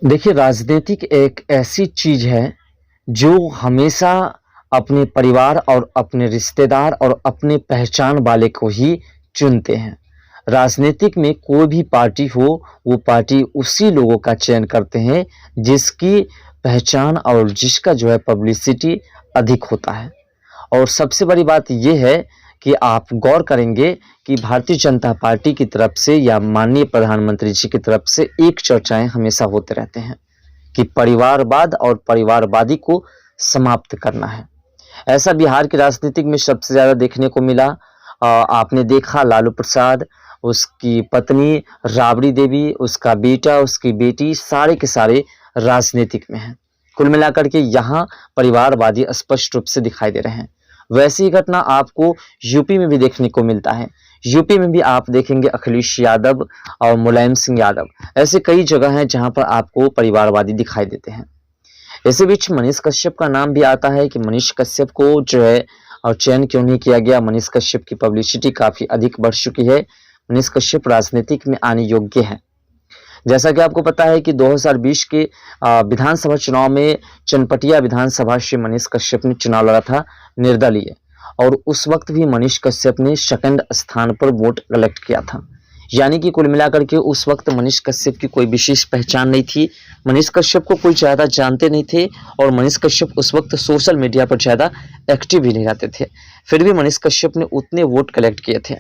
देखिए, राजनीतिक एक ऐसी चीज़ है जो हमेशा अपने परिवार और अपने रिश्तेदार और अपने पहचान वाले को ही चुनते हैं। राजनीतिक में कोई भी पार्टी हो, वो पार्टी उसी लोगों का चयन करते हैं जिसकी पहचान और जिसका जो है पब्लिसिटी अधिक होता है। और सबसे बड़ी बात ये है कि आप गौर करेंगे कि भारतीय जनता पार्टी की तरफ से या माननीय प्रधानमंत्री जी की तरफ से एक चर्चाएं हमेशा होते रहते हैं कि परिवारवाद और परिवारवादी को समाप्त करना है। ऐसा बिहार की राजनीतिक में सबसे ज़्यादा देखने को मिला। आपने देखा लालू प्रसाद, उसकी पत्नी राबड़ी देवी, उसका बेटा, उसकी बेटी, सारे के सारे राजनीतिक में हैं। कुल मिलाकर के यहाँ परिवारवादी स्पष्ट रूप से दिखाई दे रहे हैं। वैसी ही घटना आपको यूपी में भी देखने को मिलता है। यूपी में भी आप देखेंगे अखिलेश यादव और मुलायम सिंह यादव, ऐसे कई जगह हैं जहां पर आपको परिवारवादी दिखाई देते हैं। इसी बीच मनीष कश्यप का नाम भी आता है कि मनीष कश्यप को जो है और चयन क्यों नहीं किया गया। मनीष कश्यप की पब्लिसिटी काफी अधिक बढ़ चुकी है। मनीष कश्यप राजनीतिक में आने योग्य है। जैसा कि आपको पता है कि 2020 के विधानसभा चुनाव में चनपटिया विधानसभा से मनीष कश्यप ने चुनाव लड़ा था निर्दलीय, और उस वक्त भी मनीष कश्यप ने सेकंड स्थान पर वोट कलेक्ट किया था। यानी कि कुल मिलाकर के उस वक्त मनीष कश्यप की कोई विशेष पहचान नहीं थी। मनीष कश्यप को कोई ज़्यादा जानते नहीं थे और मनीष कश्यप उस वक्त सोशल मीडिया पर ज़्यादा एक्टिव भी नहीं रहते थे। फिर भी मनीष कश्यप ने उतने वोट कलेक्ट किए थे।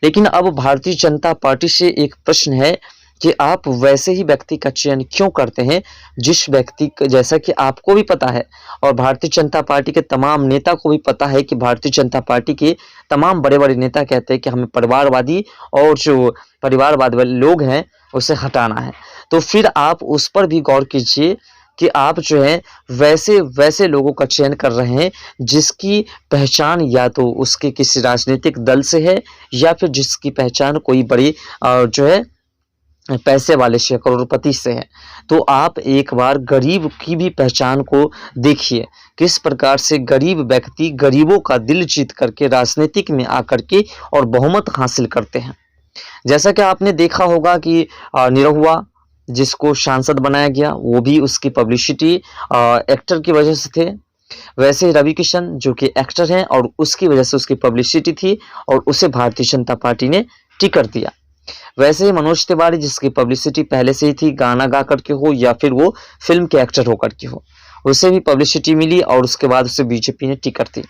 लेकिन अब भारतीय जनता पार्टी से एक प्रश्न है कि आप वैसे ही व्यक्ति का चयन क्यों करते हैं जिस व्यक्ति, जैसा कि आपको भी पता है और भारतीय जनता पार्टी के तमाम नेता को भी पता है कि भारतीय जनता पार्टी के तमाम बड़े बड़े नेता कहते हैं कि हमें परिवारवादी और जो परिवारवाद वाले लोग हैं उसे हटाना है। तो फिर आप उस पर भी गौर कीजिए कि आप जो है वैसे लोगों का चयन कर रहे हैं जिसकी पहचान या तो उसके किसी राजनीतिक दल से है या फिर जिसकी पहचान कोई बड़ी जो है पैसे वाले से, करोड़पति से है। तो आप एक बार गरीब की भी पहचान को देखिए, किस प्रकार से गरीब व्यक्ति गरीबों का दिल जीत करके राजनीतिक में आकर के और बहुमत हासिल करते हैं। जैसा कि आपने देखा होगा कि निरहुआ जिसको सांसद बनाया गया वो भी उसकी पब्लिसिटी एक्टर की वजह से थे। वैसे ही रवि किशन जो कि एक्टर हैं और उसकी वजह से उसकी पब्लिसिटी थी और उसे भारतीय जनता पार्टी ने टिकट दिया। वैसे ही मनोज तिवारी जिसकी पब्लिसिटी पहले से ही थी, गाना गा करके हो या फिर वो फिल्म के एक्टर होकर के हो, उसे भी पब्लिसिटी मिली और उसके बाद उसे बीजेपी ने टिकट दी।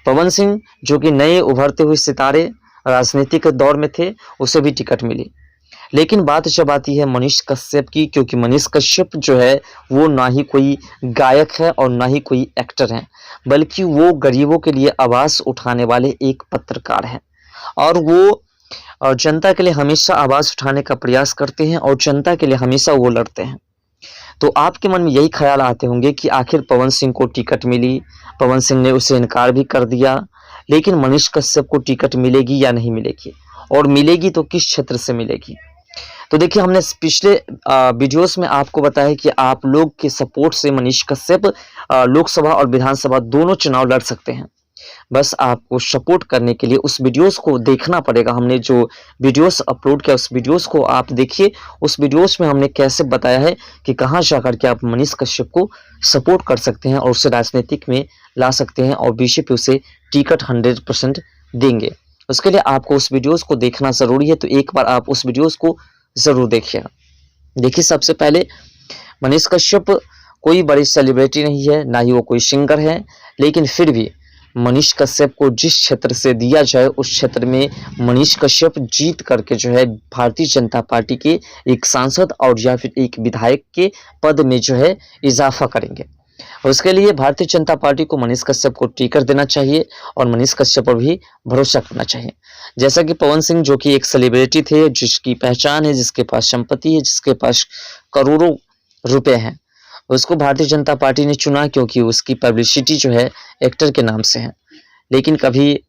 पवन सिंह जो कि नए उभरते हुए सितारे राजनीतिक दौर में थे, उसे भी टिकट मिली। लेकिन बात जब आती है मनीष कश्यप की, क्योंकि मनीष कश्यप जो है वो ना ही कोई गायक है और ना ही कोई एक्टर है, बल्कि वो गरीबों के लिए आवाज़ उठाने वाले एक पत्रकार हैं और वो जनता के लिए हमेशा आवाज़ उठाने का प्रयास करते हैं और जनता के लिए हमेशा वो लड़ते हैं। तो आपके मन में यही ख्याल आते होंगे कि आखिर पवन सिंह को टिकट मिली, पवन सिंह ने उसे इनकार भी कर दिया, लेकिन मनीष कश्यप को टिकट मिलेगी या नहीं मिलेगी, और मिलेगी तो किस क्षेत्र से मिलेगी। तो देखिए, हमने पिछले वीडियोस में आपको बताया कि आप लोग के सपोर्ट से मनीष कश्यप लोकसभा और विधानसभा दोनों चुनाव लड़ सकते हैं। बस आपको सपोर्ट करने के लिए उस वीडियोस को देखना पड़ेगा। हमने जो वीडियोस अपलोड किया उस वीडियोस को आप देखिए। उस वीडियोस में हमने कैसे बताया है कि कहां जाकर के आप मनीष कश्यप को सपोर्ट कर सकते हैं और उसे राजनीतिक में ला सकते हैं और बीजेपी उसे टिकट 100% देंगे। उसके लिए आपको उस वीडियोस को देखना ज़रूरी है, तो एक बार आप उस वीडियोस को ज़रूर देखिएगा। देखिए, सबसे पहले मनीष कश्यप कोई बड़ी सेलिब्रिटी नहीं है, ना ही वो कोई सिंगर है, लेकिन फिर भी मनीष कश्यप को जिस क्षेत्र से दिया जाए उस क्षेत्र में मनीष कश्यप जीत करके जो है भारतीय जनता पार्टी के एक सांसद और या फिर एक विधायक के पद में जो है इजाफा करेंगे। उसके लिए भारतीय जनता पार्टी को मनीष कश्यप को टिकट देना चाहिए और मनीष कश्यप पर भी भरोसा करना चाहिए। जैसा कि पवन सिंह जो कि एक सेलिब्रिटी थे, जिसकी पहचान है, जिसके पास संपत्ति है, जिसके पास करोड़ों रुपए हैं, उसको भारतीय जनता पार्टी ने चुना क्योंकि उसकी पब्लिसिटी जो है एक्टर के नाम से है। लेकिन कभी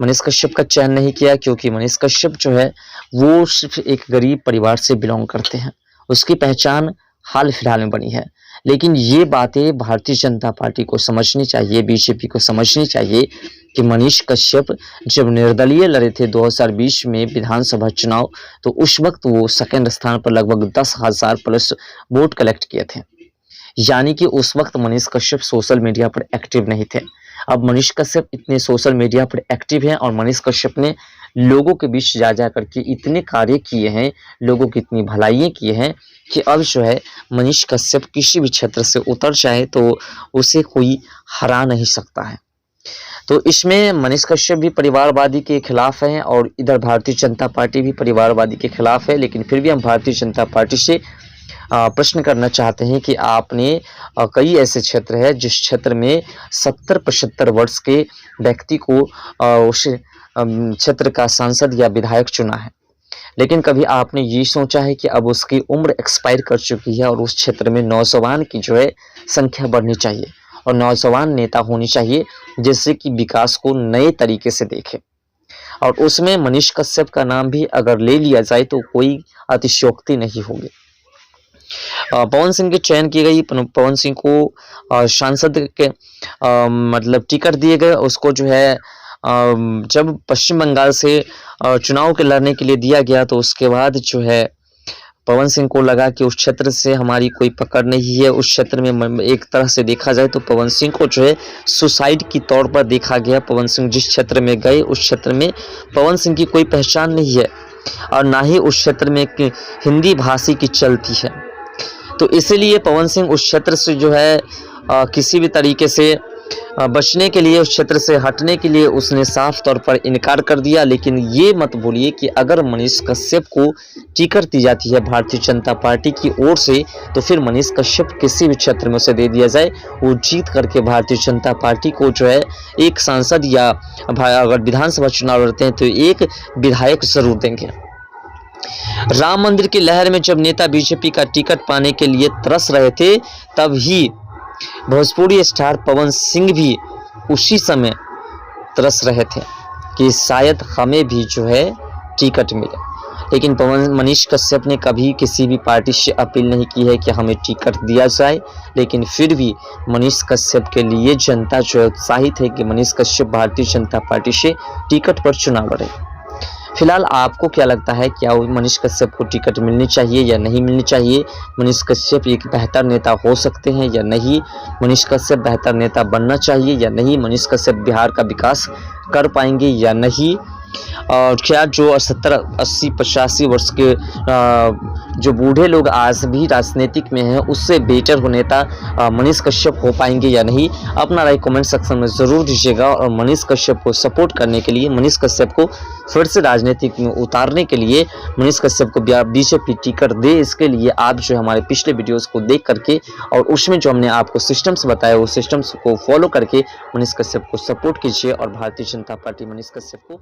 मनीष कश्यप का चयन नहीं किया क्योंकि मनीष कश्यप जो है वो सिर्फ एक गरीब परिवार से बिलोंग करते हैं। उसकी पहचान हाल फिलहाल में बनी है। लेकिन ये बातें भारतीय जनता पार्टी को समझनी चाहिए, बीजेपी को समझनी चाहिए कि मनीष कश्यप जब निर्दलीय लड़े थे 2020 में विधानसभा चुनाव, तो उस वक्त वो सेकंड स्थान पर लगभग 10,000 प्लस वोट कलेक्ट किए थे। यानी कि उस वक्त मनीष कश्यप सोशल मीडिया पर एक्टिव नहीं थे। अब मनीष कश्यप इतने सोशल मीडिया पर एक्टिव हैं और मनीष कश्यप ने लोगों के बीच जा करके इतने कार्य किए हैं, लोगों की इतनी भलाइयाँ किए हैं कि अब जो है मनीष कश्यप किसी भी क्षेत्र से उतर जाए तो उसे कोई हरा नहीं सकता है। तो इसमें मनीष कश्यप भी परिवारवादी के खिलाफ हैं और इधर भारतीय जनता पार्टी भी परिवारवादी के खिलाफ है। लेकिन फिर भी हम भारतीय जनता पार्टी से प्रश्न करना चाहते हैं कि आपने कई ऐसे क्षेत्र है जिस क्षेत्र में 70-75 वर्ष के व्यक्ति को उस क्षेत्र का सांसद या विधायक चुना है, लेकिन कभी आपने ये सोचा है कि अब उसकी उम्र एक्सपायर कर चुकी है और उस क्षेत्र में नौजवान की जो है संख्या बढ़नी चाहिए और नौजवान नेता होनी चाहिए जिससे कि विकास को नए तरीके से देखे। और उसमें मनीष कश्यप का नाम भी अगर ले लिया जाए तो कोई अतिशयोक्ति नहीं होगी। पवन सिंह के चयन की गई, पवन सिंह को सांसद के मतलब टिकट दिए गए। उसको जो है जब पश्चिम बंगाल से चुनाव के लड़ने के लिए दिया गया तो उसके बाद जो है पवन सिंह को लगा कि उस क्षेत्र से हमारी कोई पकड़ नहीं है। उस क्षेत्र में एक तरह से देखा जाए तो पवन सिंह को जो है सुसाइड की तौर पर देखा गया। पवन सिंह जिस क्षेत्र में गए उस क्षेत्र में पवन सिंह की कोई पहचान नहीं है और ना ही उस क्षेत्र में हिंदी भाषी की चलती है। तो इसीलिए पवन सिंह उस क्षेत्र से जो है किसी भी तरीके से बचने के लिए, उस क्षेत्र से हटने के लिए उसने साफ तौर पर इनकार कर दिया। लेकिन ये मत भूलिए कि अगर मनीष कश्यप को टिकट दी जाती है भारतीय जनता पार्टी की ओर से तो फिर मनीष कश्यप किसी भी क्षेत्र में उसे दे दिया जाए, वो जीत करके भारतीय जनता पार्टी को जो है एक सांसद या अगर विधानसभा चुनाव लड़ते हैं तो एक विधायक जरूर देंगे। राम मंदिर की लहर में जब नेता बीजेपी का टिकट पाने के लिए तरस रहे थे तब ही भोजपुरी स्टार पवन सिंह भी उसी समय तरस रहे थे कि शायद हमें भी जो है टिकट मिले। लेकिन मनीष कश्यप ने कभी किसी भी पार्टी से अपील नहीं की है कि हमें टिकट दिया जाए। लेकिन फिर भी मनीष कश्यप के लिए जनता जो है उत्साहित है कि मनीष कश्यप भारतीय जनता पार्टी से टिकट पर चुनाव लड़े। फिलहाल आपको क्या लगता है, क्या मनीष कश्यप को टिकट मिलनी चाहिए या नहीं मिलनी चाहिए? मनीष कश्यप एक बेहतर नेता हो सकते हैं या नहीं? मनीष कश्यप बेहतर नेता बनना चाहिए या नहीं? मनीष कश्यप बिहार का विकास कर पाएंगे या नहीं? और क्या जो 70, 80, 85 वर्ष के जो बूढ़े लोग आज भी राजनीतिक में हैं उससे बेटर हो नेता मनीष कश्यप हो पाएंगे या नहीं? अपना राय कमेंट सेक्शन में ज़रूर दीजिएगा। और मनीष कश्यप को सपोर्ट करने के लिए, मनीष कश्यप को फिर से राजनीतिक में उतारने के लिए, मनीष कश्यप को बीजेपी टिकट दे, इसके लिए आप जो हमारे पिछले वीडियोस को देख करके और उसमें जो हमने आपको सिस्टम्स बताया वो सिस्टम्स को फॉलो करके मनीष कश्यप को सपोर्ट कीजिए और भारतीय जनता पार्टी मनीष कश्यप को